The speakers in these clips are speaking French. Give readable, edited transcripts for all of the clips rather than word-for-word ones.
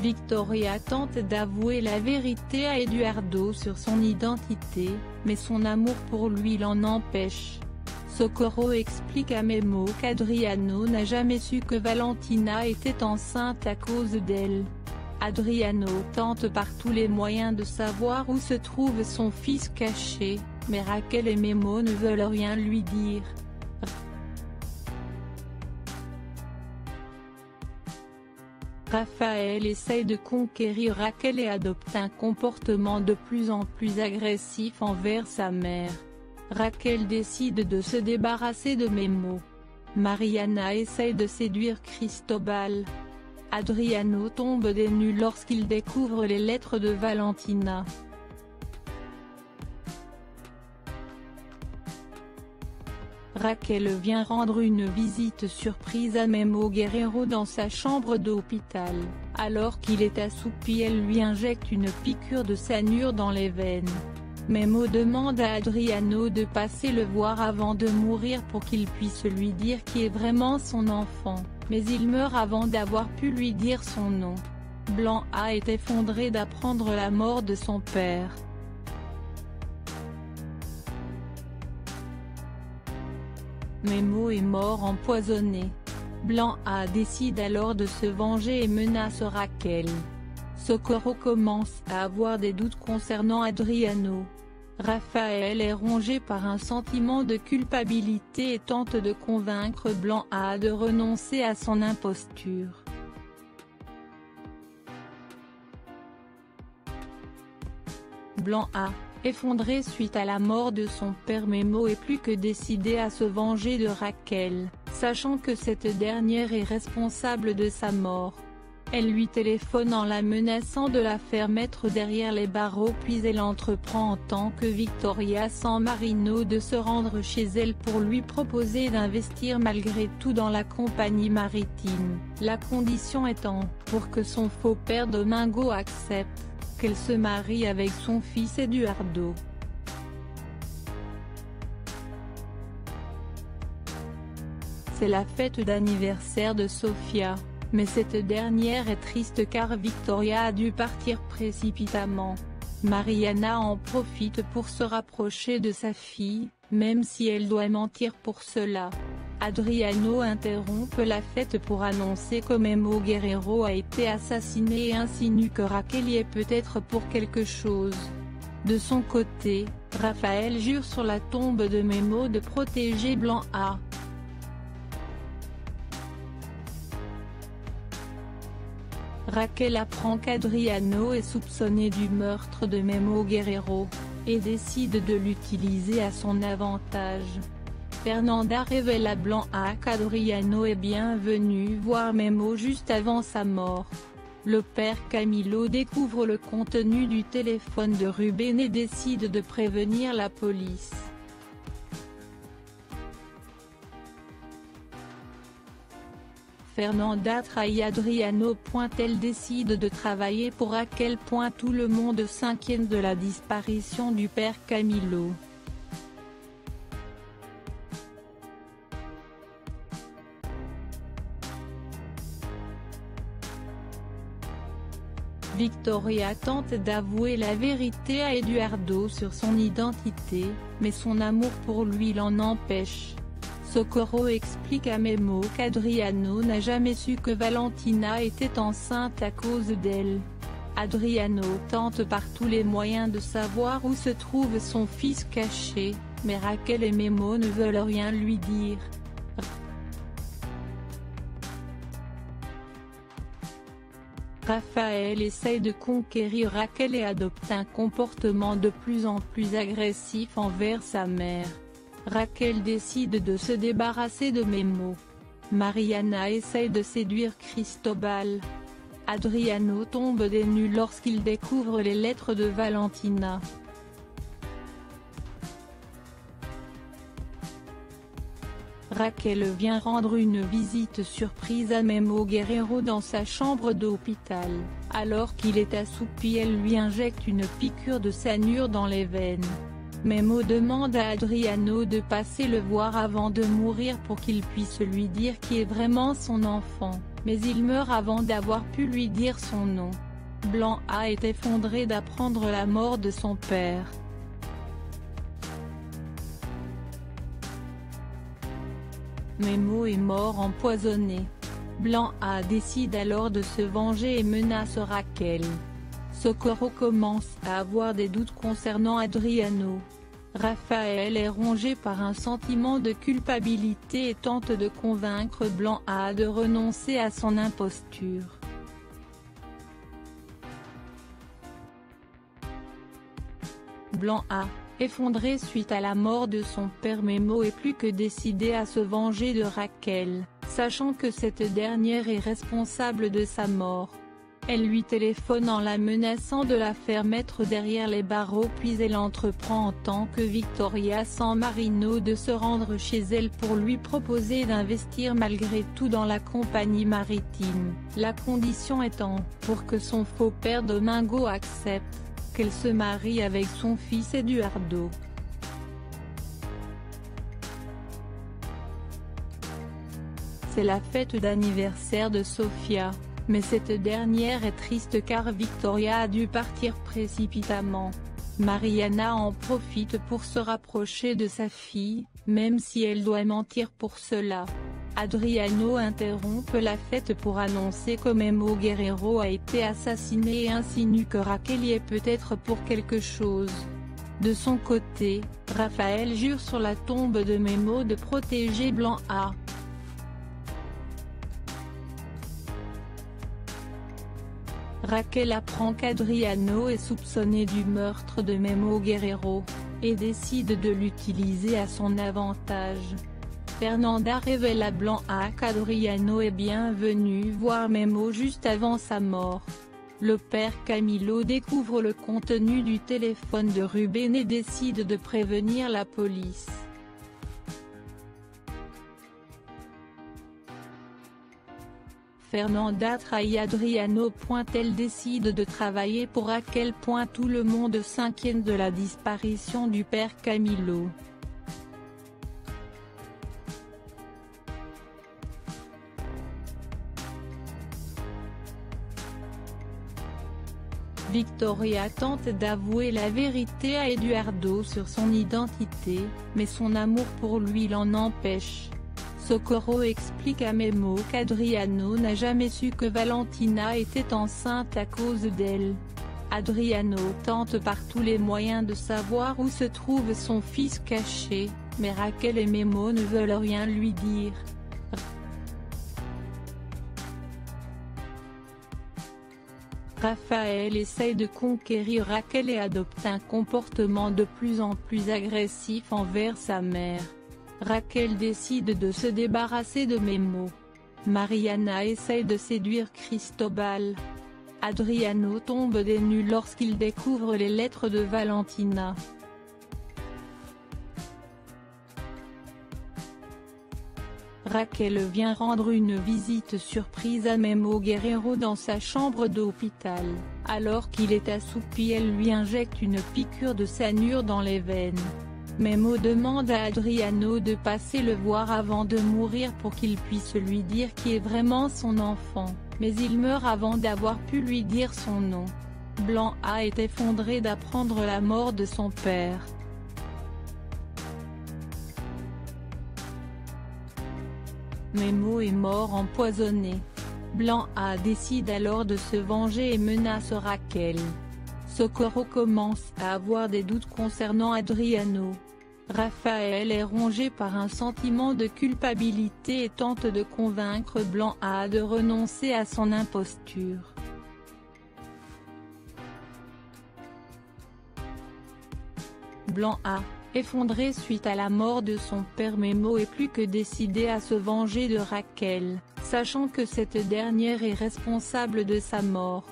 Victoria tente d'avouer la vérité à Eduardo sur son identité, mais son amour pour lui l'en empêche. Socorro explique à Memo qu'Adriano n'a jamais su que Valentina était enceinte à cause d'elle. Adriano tente par tous les moyens de savoir où se trouve son fils caché, mais Raquel et Memo ne veulent rien lui dire. Raphaël essaye de conquérir Raquel et adopte un comportement de plus en plus agressif envers sa mère. Raquel décide de se débarrasser de Memo. Mariana essaye de séduire Cristobal. Adriano tombe des nues lorsqu'il découvre les lettres de Valentina. Raquel vient rendre une visite surprise à Memo Guerrero dans sa chambre d'hôpital. Alors qu'il est assoupi, elle lui injecte une piqûre de cyanure dans les veines. Memo demande à Adriano de passer le voir avant de mourir pour qu'il puisse lui dire qui est vraiment son enfant, mais il meurt avant d'avoir pu lui dire son nom. Blanc est effondré d'apprendre la mort de son père. Memo est mort empoisonné. Blanc décide alors de se venger et menace Raquel. Socorro commence à avoir des doutes concernant Adriano. Raphaël est rongé par un sentiment de culpabilité et tente de convaincre Blanc de renoncer à son imposture. Blanc effondré suite à la mort de son père, Memo est plus que décidé à se venger de Raquel, sachant que cette dernière est responsable de sa mort. Elle lui téléphone en la menaçant de la faire mettre derrière les barreaux, puis elle entreprend en tant que Victoria San Marino de se rendre chez elle pour lui proposer d'investir malgré tout dans la compagnie maritime, la condition étant, pour que son faux père Domingo accepte, qu'elle se marie avec son fils Eduardo. C'est la fête d'anniversaire de Sofia, mais cette dernière est triste car Victoria a dû partir précipitamment. Mariana en profite pour se rapprocher de sa fille, même si elle doit mentir pour cela. Adriano interrompt la fête pour annoncer que Memo Guerrero a été assassiné et insinue que Raquel y est peut-être pour quelque chose. De son côté, Raphaël jure sur la tombe de Memo de protéger Blanc Raquel apprend qu'Adriano est soupçonné du meurtre de Memo Guerrero, et décide de l'utiliser à son avantage. Fernanda révèle à Blanc qu'Adriano est bien venu voir Memo juste avant sa mort. Le père Camilo découvre le contenu du téléphone de Ruben et décide de prévenir la police. Fernanda trahit Adriano. Elle décide de travailler pour Raquel. Tout le monde s'inquiète de la disparition du père Camilo. Victoria tente d'avouer la vérité à Eduardo sur son identité, mais son amour pour lui l'en empêche. Socorro explique à Memo qu'Adriano n'a jamais su que Valentina était enceinte à cause d'elle. Adriano tente par tous les moyens de savoir où se trouve son fils caché, mais Raquel et Memo ne veulent rien lui dire. Raphaël essaye de conquérir Raquel et adopte un comportement de plus en plus agressif envers sa mère. Raquel décide de se débarrasser de Memo. Mariana essaye de séduire Cristobal. Adriano tombe des nues lorsqu'il découvre les lettres de Valentina. Raquel vient rendre une visite surprise à Memo Guerrero dans sa chambre d'hôpital. Alors qu'il est assoupi, elle lui injecte une piqûre de cyanure dans les veines. Memo demande à Adriano de passer le voir avant de mourir pour qu'il puisse lui dire qui est vraiment son enfant, mais il meurt avant d'avoir pu lui dire son nom. Blanc A est effondré d'apprendre la mort de son père. Memo est mort empoisonné. Blanc A décide alors de se venger et menace Raquel. Socorro commence à avoir des doutes concernant Adriano. Raphaël est rongé par un sentiment de culpabilité et tente de convaincre Blanc A de renoncer à son imposture. Blanc A, effondré suite à la mort de son père. Memo est plus que décidé à se venger de Raquel, sachant que cette dernière est responsable de sa mort. Elle lui téléphone en la menaçant de la faire mettre derrière les barreaux, puis elle entreprend en tant que Victoria San Marino de se rendre chez elle pour lui proposer d'investir malgré tout dans la compagnie maritime, la condition étant, pour que son faux père Domingo accepte, qu'elle se marie avec son fils Eduardo. C'est la fête d'anniversaire de Sofia, mais cette dernière est triste car Victoria a dû partir précipitamment. Mariana en profite pour se rapprocher de sa fille, même si elle doit mentir pour cela. Adriano interrompt la fête pour annoncer que Memo Guerrero a été assassiné et insinue que Raquel y est peut-être pour quelque chose. De son côté, Raphaël jure sur la tombe de Memo de protéger Blanc A. Raquel apprend qu'Adriano est soupçonné du meurtre de Memo Guerrero, et décide de l'utiliser à son avantage. Fernanda révèle à Blanc A qu'Adriano est bien venu voir Memo juste avant sa mort. Le père Camilo découvre le contenu du téléphone de Ruben et décide de prévenir la police. Fernanda trahit Adriano. Elle décide de travailler pour Raquel. Tout le monde s'inquiète de la disparition du père Camilo. Victoria tente d'avouer la vérité à Eduardo sur son identité, mais son amour pour lui l'en empêche. Socorro explique à Memo qu'Adriano n'a jamais su que Valentina était enceinte à cause d'elle. Adriano tente par tous les moyens de savoir où se trouve son fils caché, mais Raquel et Memo ne veulent rien lui dire. Raphaël essaye de conquérir Raquel et adopte un comportement de plus en plus agressif envers sa mère. Raquel décide de se débarrasser de Memo. Mariana essaye de séduire Cristobal. Adriano tombe des nues lorsqu'il découvre les lettres de Valentina. Raquel vient rendre une visite surprise à Memo Guerrero dans sa chambre d'hôpital. Alors qu'il est assoupi, elle lui injecte une piqûre de cyanure dans les veines. Memo demande à Adriano de passer le voir avant de mourir pour qu'il puisse lui dire qui est vraiment son enfant, mais il meurt avant d'avoir pu lui dire son nom. Blanc A est effondré d'apprendre la mort de son père. Memo est mort empoisonné. Blanc A décide alors de se venger et menace Raquel. Socorro commence à avoir des doutes concernant Adriano. Raphaël est rongé par un sentiment de culpabilité et tente de convaincre Blanc A de renoncer à son imposture. Blanc A, effondré suite à la mort de son père. Memo est plus que décidé à se venger de Raquel, sachant que cette dernière est responsable de sa mort.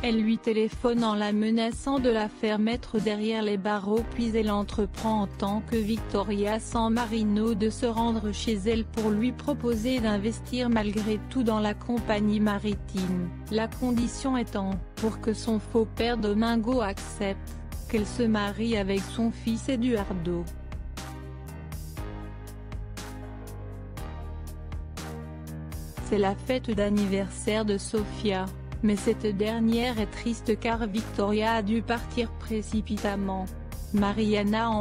Elle lui téléphone en la menaçant de la faire mettre derrière les barreaux, puis elle entreprend en tant que Victoria San Marino de se rendre chez elle pour lui proposer d'investir malgré tout dans la compagnie maritime, la condition étant, pour que son faux père Domingo accepte, qu'elle se marie avec son fils Eduardo. C'est la fête d'anniversaire de Sofia, mais cette dernière est triste car Victoria a dû partir précipitamment. Mariana en